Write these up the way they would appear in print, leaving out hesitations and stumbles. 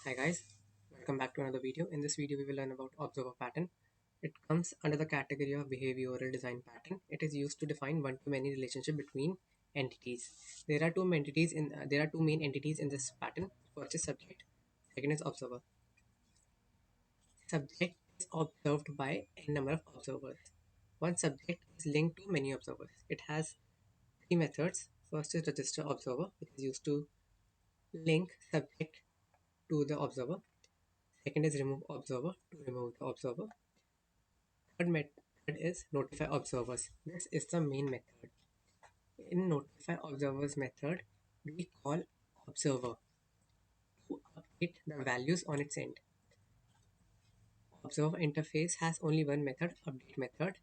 Hi guys, welcome back to another video. In this video we will learn about observer pattern. It comes under the category of behavioral design pattern. It is used to define one-to-many relationship between entities. There are two main entities in this pattern. First is subject, second is observer. Subject is observed by a number of observers. One subject is linked to many observers. It has three methods. First is register observer, which is used to link subject to the observer. Second is remove observer to remove the observer. Third method is notify observers. This is the main method. In notify observers method, we call observer to update the values on its end. Observer interface has only one method, update method,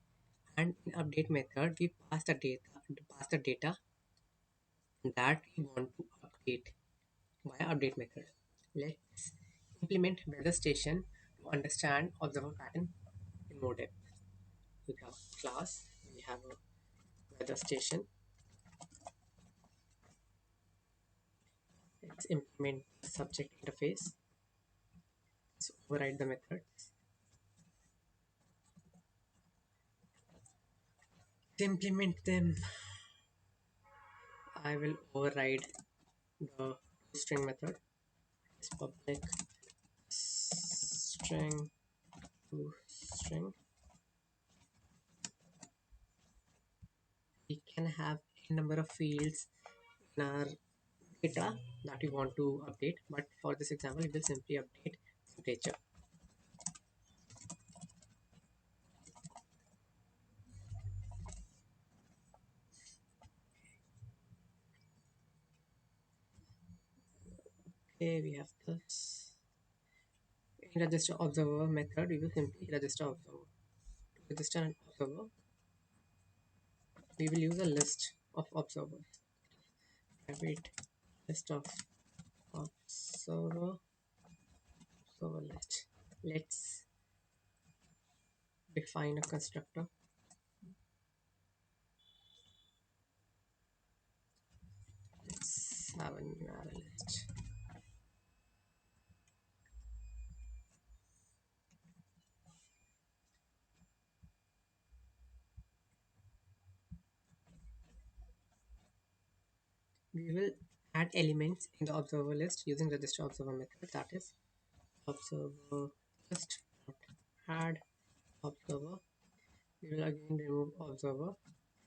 and in update method we pass the data that we want to update via update method. Let's implement weather station to understand observer pattern in more depth. We have class, we have a weather station. Let's implement subject interface. Let's override the methods. To implement them, I will override the string method. It's public string to string. We can have a number of fields in our data that we want to update, but for this example, we will simply update temperature. Okay, we have this. In register observer method, we will simply register observer. To register an observer, we will use a list of observers. Private list of observer list. Let's define a constructor. Let's have a new array list. We will add elements in the observer list using register observer method. That is observer list add observer. We will again remove observer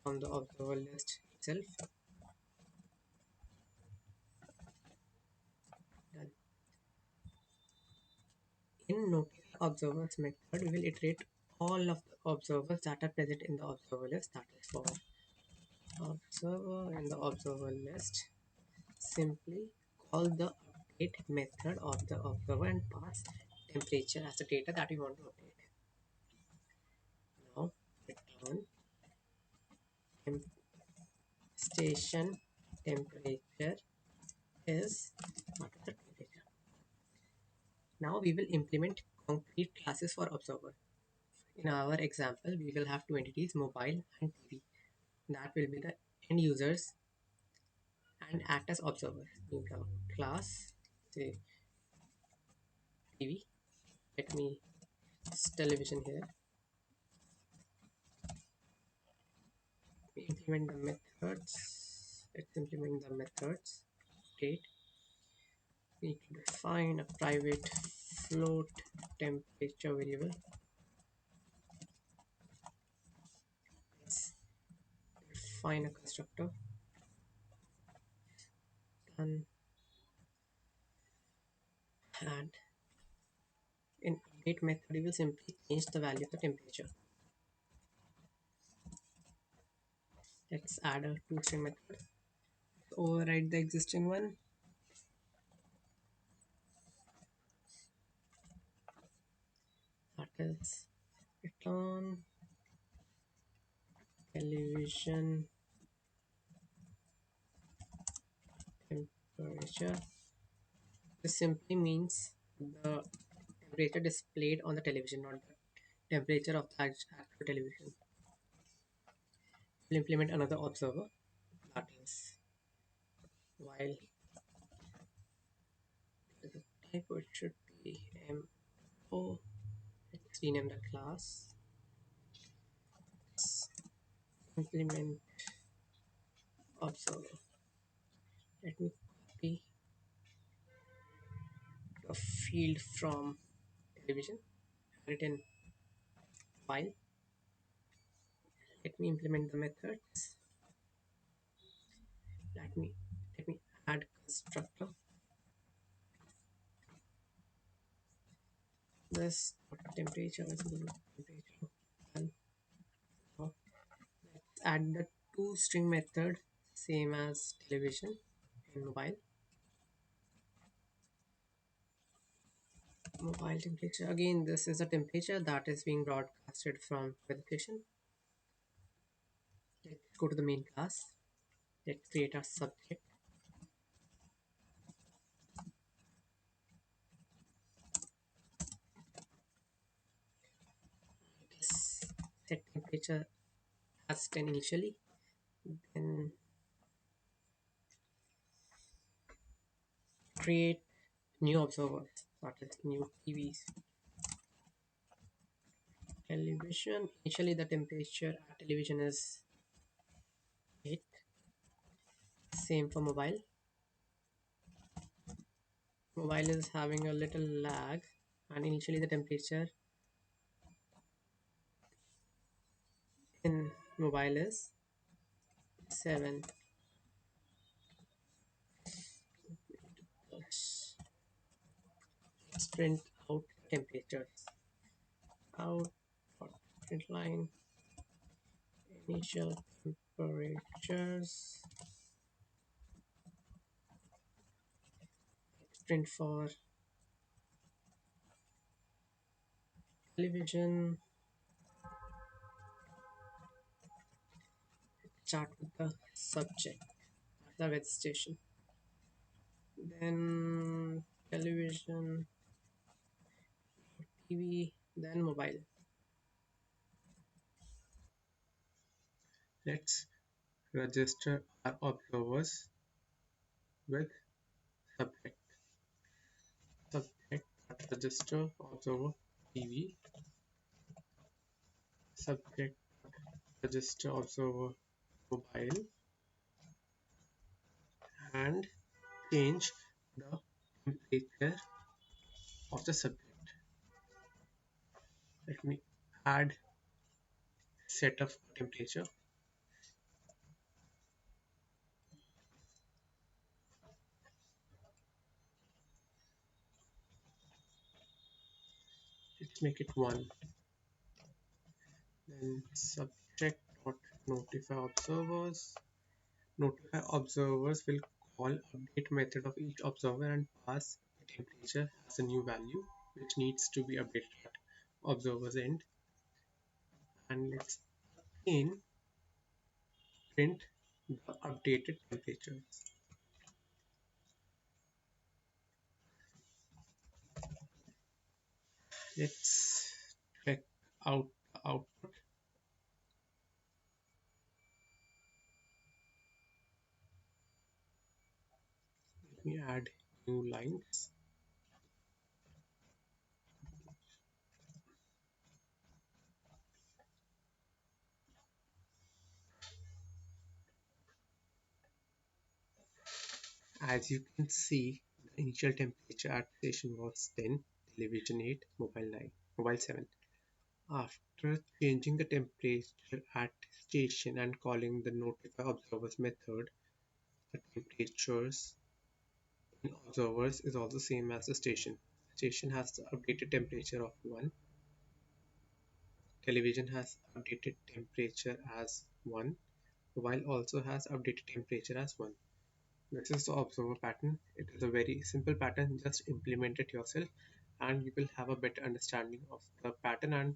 from the observer list itself. Done. In notify observers method, we will iterate all of the observers that are present in the observer list. That is for observer in the observer list. Simply call the update method of the observer and pass temperature as the data that we want to update. Now return temp station temperature is not the temperature. Now we will implement concrete classes for observer. In our example, we will have two entities, mobile and TV. That will be the end users and act as observers. We have class, say TV. Let me television here. We implement the methods. Let's implement the methods. Update. We need to define a private float temperature variable. Let's define a constructor. Done. And in update method, we will simply change the value of the temperature. Let's add a toString method. Override the existing one. That is return television temperature. This simply means the temperature displayed on the television, not the temperature of the actual television. We'll implement another observer, that is while type it should be mo. Let's rename the class. Implement observer. Let me copy a field from television, add it in file. Let me implement the methods. Let me let me add constructor. This temperature is equal to temperature. And now let's add the toString method, same as television in mobile. Mobile temperature. Again, this is a temperature that is being broadcasted from weather station. Let's go to the main class. Let's create a subject. Let's set temperature as 10 initially. Then create new observers, that is new TVs. Television. Initially, the temperature at television is 8. Same for mobile. Mobile is having a little lag, and initially the temperature in mobile is 7. Let's print out temperatures. Out for print line, initial temperatures. Print for television. Start with the subject, the weather station. Then television, TV, then mobile. Let's register our observers with subject. Subject register observer TV. Subject register observer mobile, and change the temperature of the subject. Let me add set of temperature. Let's make it 1. Then subject dot notify observers. Notify observers will call update method of each observer and pass the temperature as a new value which needs to be updated at observer's end. And let's again print the updated temperatures. Let's check out the output. Let me add new lines. As you can see, the initial temperature at station was 10, television 8, mobile 9, mobile 7. After changing the temperature at station and calling the notify observers method, the temperatures in observers is also same as the station. Station has the updated temperature of 1, television has updated temperature as 1, mobile also has updated temperature as 1. This is the observer pattern. It is a very simple pattern. Just implement it yourself and you will have a better understanding of the pattern and